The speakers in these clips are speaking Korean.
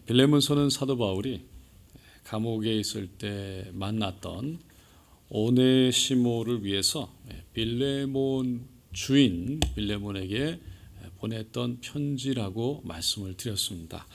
빌레몬서는 사도 바울이 감옥에 있을 때 만났던 오네시모를 위해서 빌레몬 주인 빌레몬에게 보냈던 편지라고 말씀을 드렸습니다.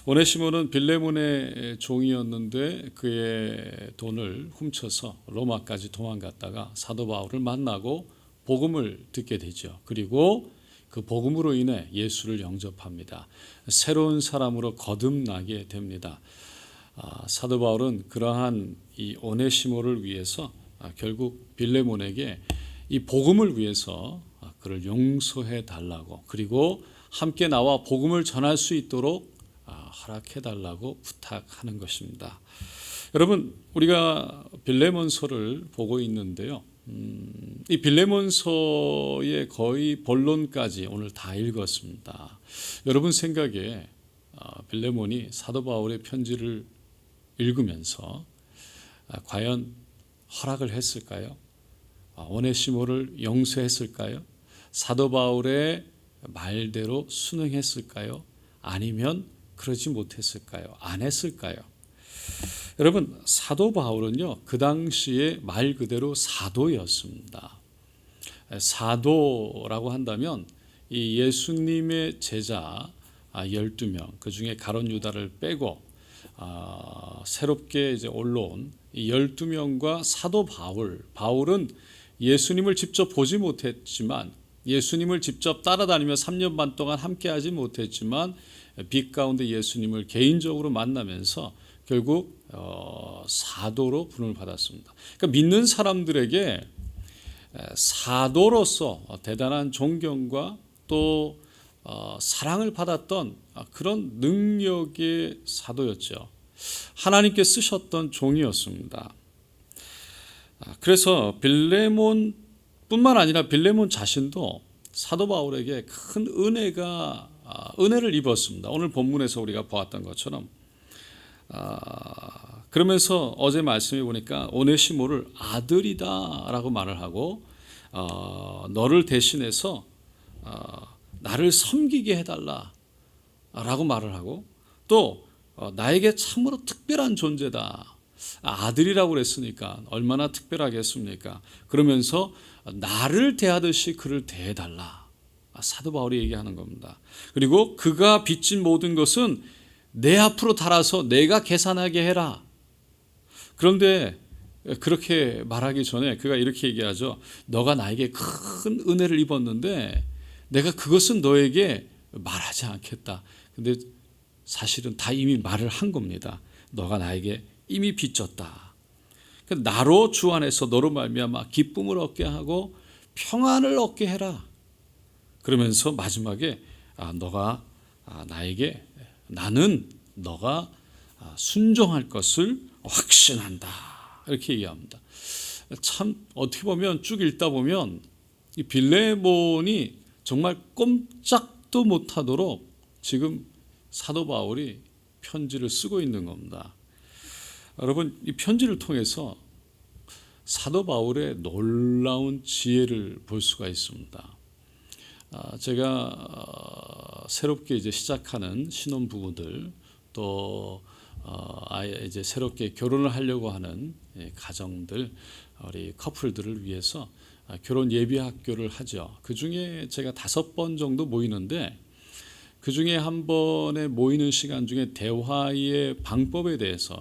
오네시모는 빌레몬의 종이었는데 그의 돈을 훔쳐서 로마까지 도망갔다가 사도 바울을 만나고 복음을 듣게 되죠. 그리고 그 복음으로 인해 예수를 영접합니다. 새로운 사람으로 거듭나게 됩니다. 사도 바울은 그러한 이 오네시모를 위해서 결국 빌레몬에게 이 복음을 위해서 그를 용서해 달라고, 그리고 함께 나와 복음을 전할 수 있도록 허락해 달라고 부탁하는 것입니다. 여러분, 우리가 빌레몬서를 보고 있는데요. 이 빌레몬서의 거의 본론까지 오늘 다 읽었습니다. 여러분 생각에 빌레몬이 사도 바울의 편지를 읽으면서 과연 허락을 했을까요? 오네시모를 용서했을까요? 사도 바울의 말대로 순응했을까요? 아니면 그러지 못했을까요? 안 했을까요? 여러분, 사도 바울은요, 그 당시에 말 그대로 사도였습니다. 사도라고 한다면 이 예수님의 제자 12명, 그 중에 가룟 유다를 빼고 새롭게 이제 올라온 이 12명과 사도 바울은 예수님을 직접 보지 못했지만, 예수님을 직접 따라다니며 3년 반 동안 함께하지 못했지만 빛 가운데 예수님을 개인적으로 만나면서 결국 사도로 부름을 받았습니다. 그러니까 믿는 사람들에게 사도로서 대단한 존경과 또 사랑을 받았던 그런 능력의 사도였죠. 하나님께 쓰셨던 종이었습니다. 그래서 빌레몬뿐만 아니라 빌레몬 자신도 사도 바울에게 큰 은혜를 입었습니다. 오늘 본문에서 우리가 보았던 것처럼 그러면서 어제 말씀해 보니까 오네시모를 아들이다라고 말을 하고 너를 대신해서 나를 섬기게 해달라라고 말을 하고 또 나에게 참으로 특별한 존재다. 아들이라고 그랬으니까 얼마나 특별하겠습니까? 그러면서 나를 대하듯이 그를 대해달라. 사도 바울이 얘기하는 겁니다. 그리고 그가 빚진 모든 것은 내 앞으로 달아서 내가 계산하게 해라. 그런데 그렇게 말하기 전에 그가 이렇게 얘기하죠. 너가 나에게 큰 은혜를 입었는데 내가 그것은 너에게 말하지 않겠다. 근데 사실은 다 이미 말을 한 겁니다. 너가 나에게 이미 빚졌다. 나로 주 안에서 너로 말미암아 기쁨을 얻게 하고 평안을 얻게 해라. 그러면서 마지막에 너가 나에게 나는 너가 순종할 것을 확신한다. 이렇게 얘기합니다. 참 어떻게 보면 쭉 읽다 보면 이 빌레몬이 정말 꼼짝도 못하도록 지금 사도 바울이 편지를 쓰고 있는 겁니다. 여러분, 이 편지를 통해서 사도 바울의 놀라운 지혜를 볼 수가 있습니다. 제가 새롭게 이제 시작하는 신혼부부들 또 이제 새롭게 결혼을 하려고 하는 가정들, 우리 커플들을 위해서 결혼 예비 학교를 하죠. 그 중에 제가 5번 정도 모이는데 그 중에 한 번에 모이는 시간 중에 대화의 방법에 대해서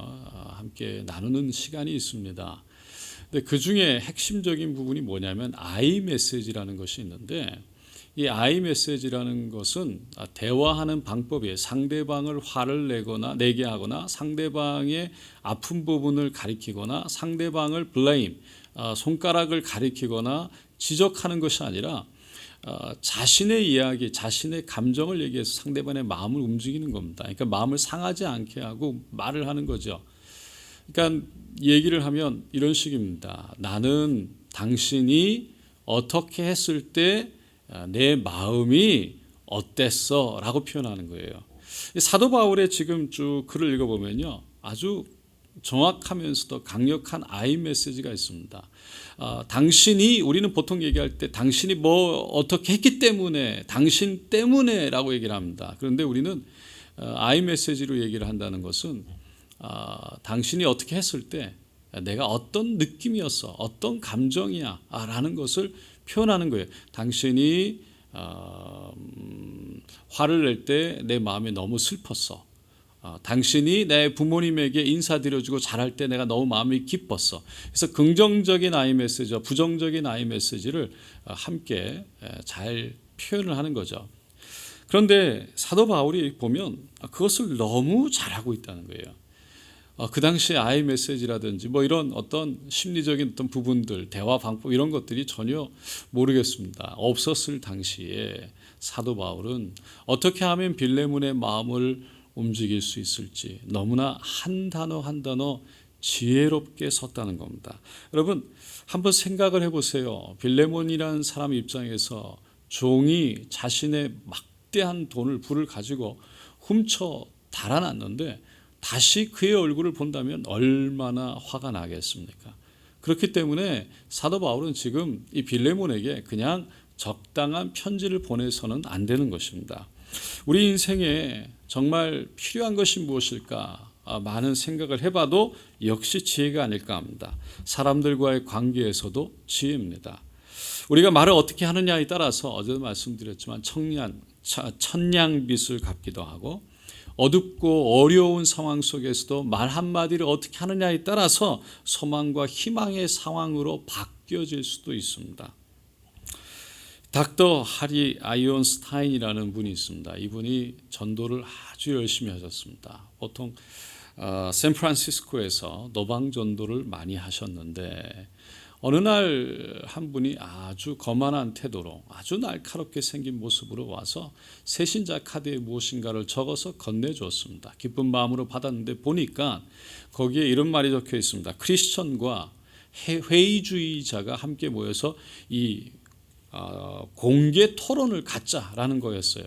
함께 나누는 시간이 있습니다. 근데 그 중에 핵심적인 부분이 뭐냐면 I 메시지라는 것이 있는데 이 I 메시지라는 것은 대화하는 방법이에요. 상대방을 화를 내게 하거나 상대방의 아픈 부분을 가리키거나 상대방을 blame, 손가락을 가리키거나 지적하는 것이 아니라 자신의 이야기, 자신의 감정을 얘기해서 상대방의 마음을 움직이는 겁니다. 그러니까 마음을 상하지 않게 하고 말을 하는 거죠. 그러니까 얘기를 하면 이런 식입니다. 나는 당신이 어떻게 했을 때 내 마음이 어땠어? 라고 표현하는 거예요. 사도 바울의 지금 쭉 글을 읽어보면요. 아주 정확하면서도 강력한 I 메시지가 있습니다. 당신이, 우리는 보통 얘기할 때 당신이 뭐 어떻게 했기 때문에, 당신 때문에 라고 얘기를 합니다. 그런데 우리는 아이메시지로 얘기를 한다는 것은 당신이 어떻게 했을 때 내가 어떤 느낌이었어, 어떤 감정이야 라는 것을 표현하는 거예요. 당신이 화를 낼 때 내 마음이 너무 슬펐어. 당신이 내 부모님에게 인사드려주고 잘할 때 내가 너무 마음이 기뻤어. 그래서 긍정적인 아이 메시지와 부정적인 아이 메시지를 함께 잘 표현을 하는 거죠. 그런데 사도 바울이 보면 그것을 너무 잘하고 있다는 거예요. 그 당시에 아이 메시지라든지 뭐 이런 어떤 심리적인 어떤 부분들, 대화 방법 이런 것들이 전혀 모르겠습니다. 없었을 당시에 사도 바울은 어떻게 하면 빌레몬의 마음을 움직일 수 있을지 너무나 한 단어 한 단어 지혜롭게 썼다는 겁니다. 여러분 한번 생각을 해보세요. 빌레몬이라는 사람 입장에서 종이 자신의 막대한 돈을 부를 가지고 훔쳐 달아났는데 다시 그의 얼굴을 본다면 얼마나 화가 나겠습니까? 그렇기 때문에 사도 바울은 지금 이 빌레몬에게 그냥 적당한 편지를 보내서는 안 되는 것입니다. 우리 인생에 정말 필요한 것이 무엇일까? 많은 생각을 해봐도 역시 지혜가 아닐까 합니다. 사람들과의 관계에서도 지혜입니다. 우리가 말을 어떻게 하느냐에 따라서 어제도 말씀드렸지만 천냥빚을 갚기도 하고 어둡고 어려운 상황 속에서도 말 한마디를 어떻게 하느냐에 따라서 소망과 희망의 상황으로 바뀌어질 수도 있습니다. 닥터 하리 아이언스타인이라는 분이 있습니다. 이분이 전도를 아주 열심히 하셨습니다. 보통 샌프란시스코에서 노방 전도를 많이 하셨는데 어느 날 한 분이 아주 거만한 태도로 아주 날카롭게 생긴 모습으로 와서 새신자 카드에 무엇인가를 적어서 건네주었습니다. 기쁜 마음으로 받았는데 보니까 거기에 이런 말이 적혀 있습니다. 크리스천과 회의주의자가 함께 모여서 이 공개 토론을 갖자라는 거였어요.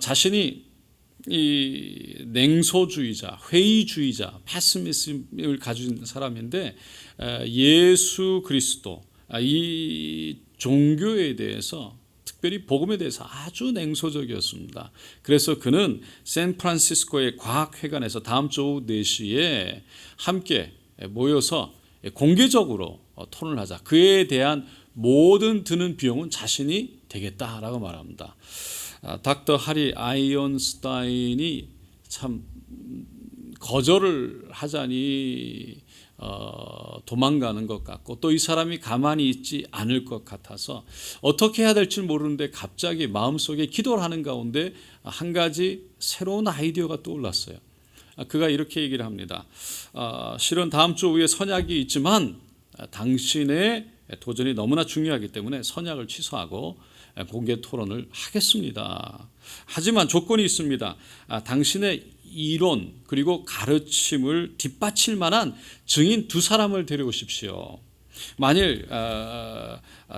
자신이 이 냉소주의자, 회의주의자, 패시미즘을 가진 사람인데 예수 그리스도 이 종교에 대해서 특별히 복음에 대해서 아주 냉소적이었습니다. 그래서 그는 샌프란시스코의 과학회관에서 다음 주 오후 4시에 함께 모여서 공개적으로 토론을 하자. 그에 대한 모든 드는 비용은 자신이 되겠다라고 말합니다. 닥터 하리 아이언스타인이 참 거절을 하자니 도망가는 것 같고 또 이 사람이 가만히 있지 않을 것 같아서 어떻게 해야 될지 모르는데 갑자기 마음속에 기도를 하는 가운데 한 가지 새로운 아이디어가 떠올랐어요. 그가 이렇게 얘기를 합니다. 실은 다음 주 오후에 선약이 있지만 당신의 도전이 너무나 중요하기 때문에 선약을 취소하고 공개 토론을 하겠습니다. 하지만 조건이 있습니다. 당신의 이론 그리고 가르침을 뒷받칠 만한 증인 2사람을 데려오십시오. 만일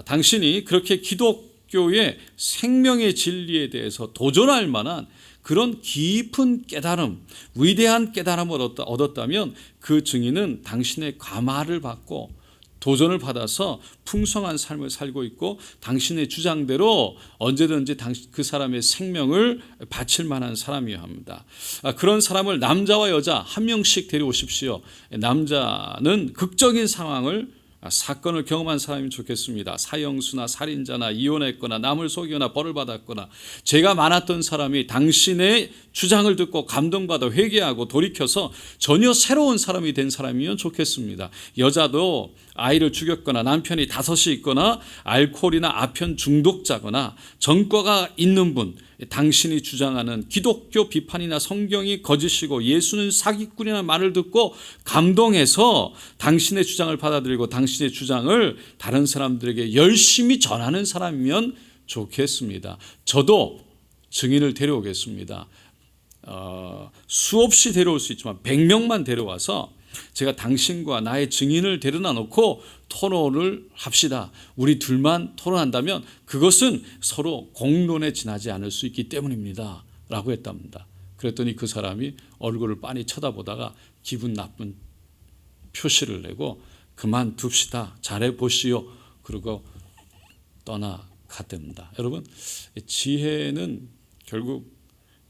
당신이 그렇게 기독교의 생명의 진리에 대해서 도전할 만한 그런 깊은 깨달음, 위대한 깨달음을 얻었다면 그 증인은 당신의 감화를 받고 도전을 받아서 풍성한 삶을 살고 있고 당신의 주장대로 언제든지 그 사람의 생명을 바칠 만한 사람이어야 합니다. 그런 사람을 남자와 여자 한 명씩 데려오십시오. 남자는 극적인 사건을 경험한 사람이 좋겠습니다. 사형수나 살인자나 이혼했거나 남을 속이거나 벌을 받았거나 죄가 많았던 사람이 당신의 주장을 듣고 감동받아 회개하고 돌이켜서 전혀 새로운 사람이 된 사람이면 좋겠습니다. 여자도 아이를 죽였거나 남편이 5이 있거나 알코올이나 아편 중독자거나 전과가 있는 분, 당신이 주장하는 기독교 비판이나 성경이 거짓이고 예수는 사기꾼이라는 말을 듣고 감동해서 당신의 주장을 받아들이고 당신의 주장을 다른 사람들에게 열심히 전하는 사람이면 좋겠습니다. 저도 증인을 데려오겠습니다. 수없이 데려올 수 있지만 100명만 데려와서 제가 당신과 나의 증인을 데려다 놓고 토론을 합시다. 우리 둘만 토론한다면 그것은 서로 공론에 지나지 않을 수 있기 때문입니다. 라고 했답니다. 그랬더니 그 사람이 얼굴을 빤히 쳐다보다가 기분 나쁜 표시를 내고 그만둡시다. 잘해보시오. 그러고 떠나갔답니다. 여러분, 지혜는 결국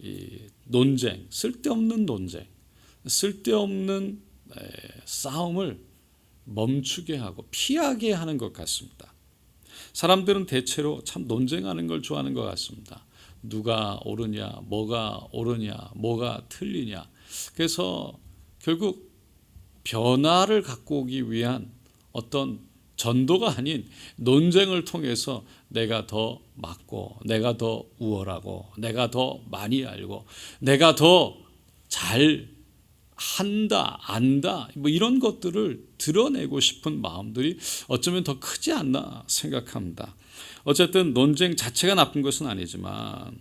이 논쟁, 쓸데없는 논쟁, 쓸데없는 싸움을 멈추게 하고 피하게 하는 것 같습니다. 사람들은 대체로 참 논쟁하는 걸 좋아하는 것 같습니다. 누가 옳으냐, 뭐가 옳으냐, 뭐가 틀리냐. 그래서 결국 변화를 갖고 오기 위한 어떤 전도가 아닌 논쟁을 통해서 내가 더 맞고, 내가 더 우월하고, 내가 더 많이 알고, 내가 더 잘 한다, 안다, 뭐 이런 것들을 드러내고 싶은 마음들이 어쩌면 더 크지 않나 생각합니다. 어쨌든 논쟁 자체가 나쁜 것은 아니지만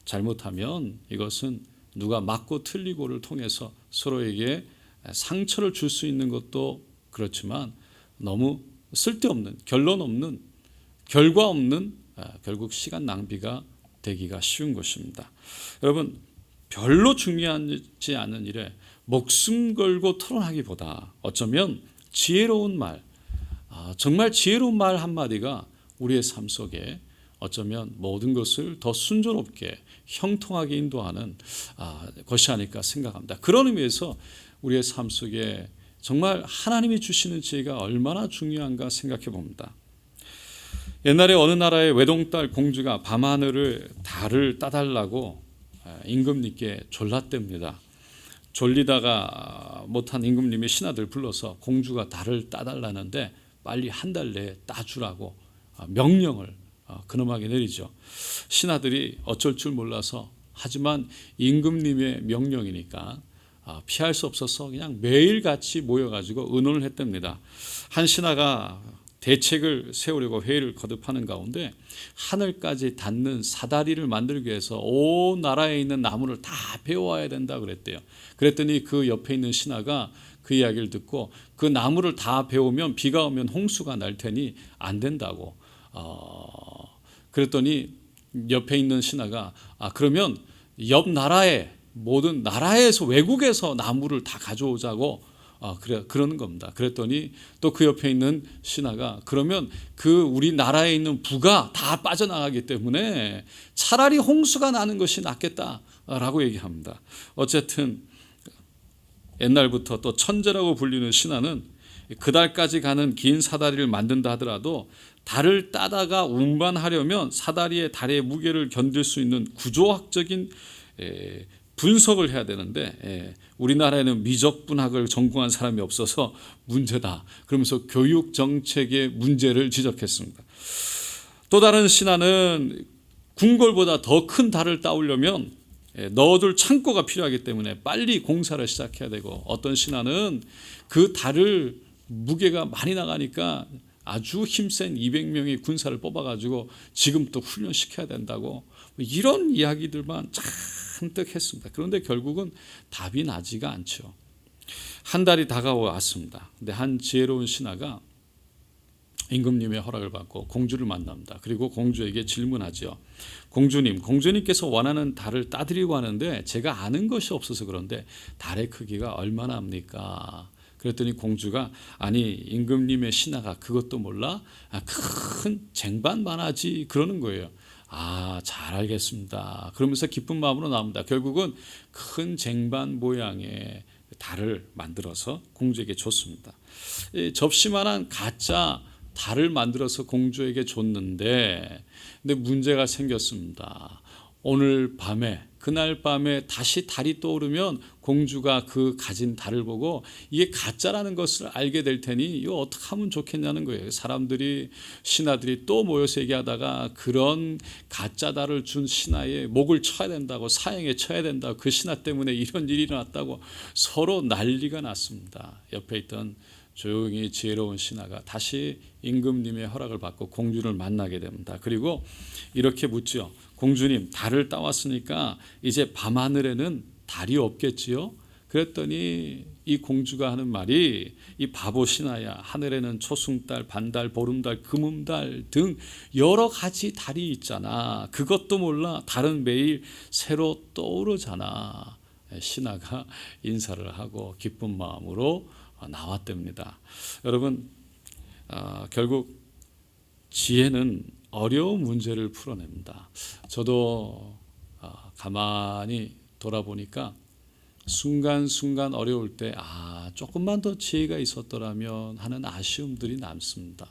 잘못하면 이것은 누가 맞고 틀리고를 통해서 서로에게 상처를 줄 수 있는 것도 그렇지만 너무 쓸데없는, 결론 없는, 결과 없는 결국 시간 낭비가 되기가 쉬운 것입니다. 여러분, 별로 중요하지 않은 일에 목숨 걸고 토론하기보다 어쩌면 지혜로운 말, 정말 지혜로운 말 한마디가 우리의 삶 속에 어쩌면 모든 것을 더 순조롭게 형통하게 인도하는 것이 아닐까 생각합니다. 그런 의미에서 우리의 삶 속에 정말 하나님이 주시는 지혜가 얼마나 중요한가 생각해 봅니다. 옛날에 어느 나라의 외동딸 공주가 밤하늘을 달을 따달라고 임금님께 졸랐답니다. 졸리다가 못한 임금님이 신하들 불러서 공주가 달을 따달라는데 빨리 한 달 내에 따주라고 명령을 근엄하게 내리죠. 신하들이 어쩔 줄 몰라서, 하지만 임금님의 명령이니까 피할 수 없어서 그냥 매일같이 모여가지고 의논을 했답니다. 한 신하가 대책을 세우려고 회의를 거듭하는 가운데 하늘까지 닿는 사다리를 만들기 위해서 온 나라에 있는 나무를 다 베어와야 된다 그랬대요. 그랬더니 그 옆에 있는 신하가 그 이야기를 듣고 그 나무를 다 베우면 비가 오면 홍수가 날 테니 안 된다고. 그랬더니 옆에 있는 신하가 그러면 옆 나라에 모든 나라에서 외국에서 나무를 다 가져오자고 그러는 겁니다. 그랬더니 또 그 옆에 있는 신하가 그러면 그 우리 나라에 있는 부가 다 빠져나가기 때문에 차라리 홍수가 나는 것이 낫겠다라고 얘기합니다. 어쨌든 옛날부터 또 천재라고 불리는 신하는 그달까지 가는 긴 사다리를 만든다 하더라도 달을 따다가 운반하려면 사다리의 달의 무게를 견딜 수 있는 구조학적인 분석을 해야 되는데 우리나라에는 미적분학을 전공한 사람이 없어서 문제다. 그러면서 교육 정책의 문제를 지적했습니다. 또 다른 신하는 궁궐보다 더 큰 달을 따오려면 넣어둘 창고가 필요하기 때문에 빨리 공사를 시작해야 되고, 어떤 신하는 그 달을 무게가 많이 나가니까 아주 힘센 200명의 군사를 뽑아가지고 지금 또 훈련시켜야 된다고, 이런 이야기들만 잔뜩 했습니다. 그런데 결국은 답이 나지가 않죠. 한 달이 다가왔습니다. 근데 한 지혜로운 신하가 임금님의 허락을 받고 공주를 만납니다. 그리고 공주에게 질문하죠. 공주님, 공주님께서 원하는 달을 따드리고 하는데 제가 아는 것이 없어서 그런데 달의 크기가 얼마나 합니까? 그랬더니 공주가 아니 임금님의 신하가 그것도 몰라? 큰 쟁반만하지 그러는 거예요. 잘 알겠습니다. 그러면서 기쁜 마음으로 나옵니다. 결국은 큰 쟁반 모양의 달을 만들어서 공주에게 줬습니다. 접시만한 가짜 달을 만들어서 공주에게 줬는데, 근데 문제가 생겼습니다. 오늘 밤에, 그날 밤에 다시 달이 떠오르면 공주가 그 가진 달을 보고 이게 가짜라는 것을 알게 될 테니 이거 어떻게 하면 좋겠냐는 거예요. 사람들이, 신하들이 또 모여서 얘기하다가 그런 가짜 달을 준 신하의 목을 쳐야 된다고, 사형에 쳐야 된다고, 그 신하 때문에 이런 일이 일어났다고 서로 난리가 났습니다. 옆에 있던 조용히 지혜로운 신하가 다시 임금님의 허락을 받고 공주를 만나게 됩니다. 그리고 이렇게 묻죠. 공주님, 달을 따왔으니까 이제 밤하늘에는 달이 없겠지요? 그랬더니 이 공주가 하는 말이, 이 바보 신하야, 하늘에는 초승달, 반달, 보름달, 금음달 등 여러 가지 달이 있잖아. 그것도 몰라. 달은 매일 새로 떠오르잖아. 신하가 인사를 하고 기쁜 마음으로 나왔답니다. 여러분, 결국 지혜는 어려운 문제를 풀어냅니다. 저도 가만히 돌아보니까 순간순간 어려울 때 조금만 더 지혜가 있었더라면 하는 아쉬움들이 남습니다.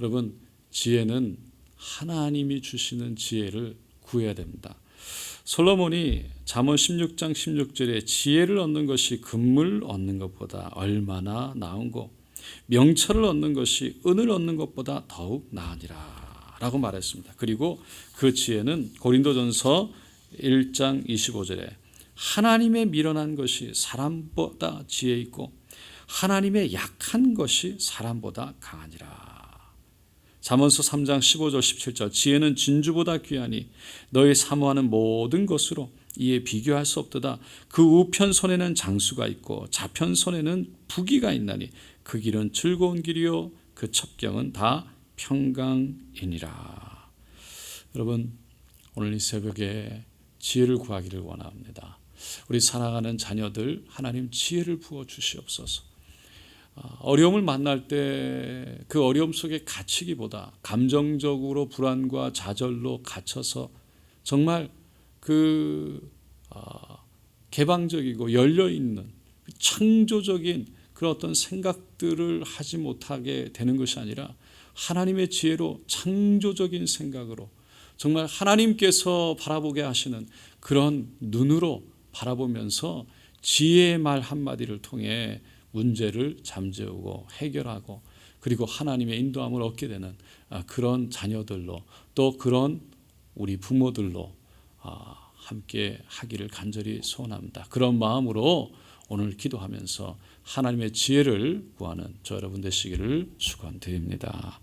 여러분, 지혜는 하나님이 주시는 지혜를 구해야 됩니다. 솔로몬이 잠언 16장 16절에 지혜를 얻는 것이 금을 얻는 것보다 얼마나 나은고 명철을 얻는 것이 은을 얻는 것보다 더욱 나으니라 라고 말했습니다. 그리고 그 지혜는 고린도전서 1장 25절에 하나님의 미련한 것이 사람보다 지혜 있고 하나님의 약한 것이 사람보다 강하니라. 잠언서 3장 15절 17절 지혜는 진주보다 귀하니 너희 사모하는 모든 것으로 이에 비교할 수 없도다. 그 우편 손에는 장수가 있고 좌편 손에는 부귀가 있나니 그 길은 즐거운 길이요 그 첩경은 다 평강이니라. 여러분, 오늘 이 새벽에 지혜를 구하기를 원합니다. 우리 살아가는 자녀들 하나님 지혜를 부어 주시옵소서. 어려움을 만날 때 그 어려움 속에 갇히기보다 감정적으로 불안과 좌절로 갇혀서 정말 개방적이고 열려있는 창조적인 그런 어떤 생각들을 하지 못하게 되는 것이 아니라 하나님의 지혜로 창조적인 생각으로 정말 하나님께서 바라보게 하시는 그런 눈으로 바라보면서 지혜의 말 한마디를 통해 문제를 잠재우고 해결하고 그리고 하나님의 인도함을 얻게 되는 그런 자녀들로 또 그런 우리 부모들로 함께 하기를 간절히 소원합니다. 그런 마음으로 오늘 기도하면서 하나님의 지혜를 구하는 저 여러분 되시기를 축원드립니다.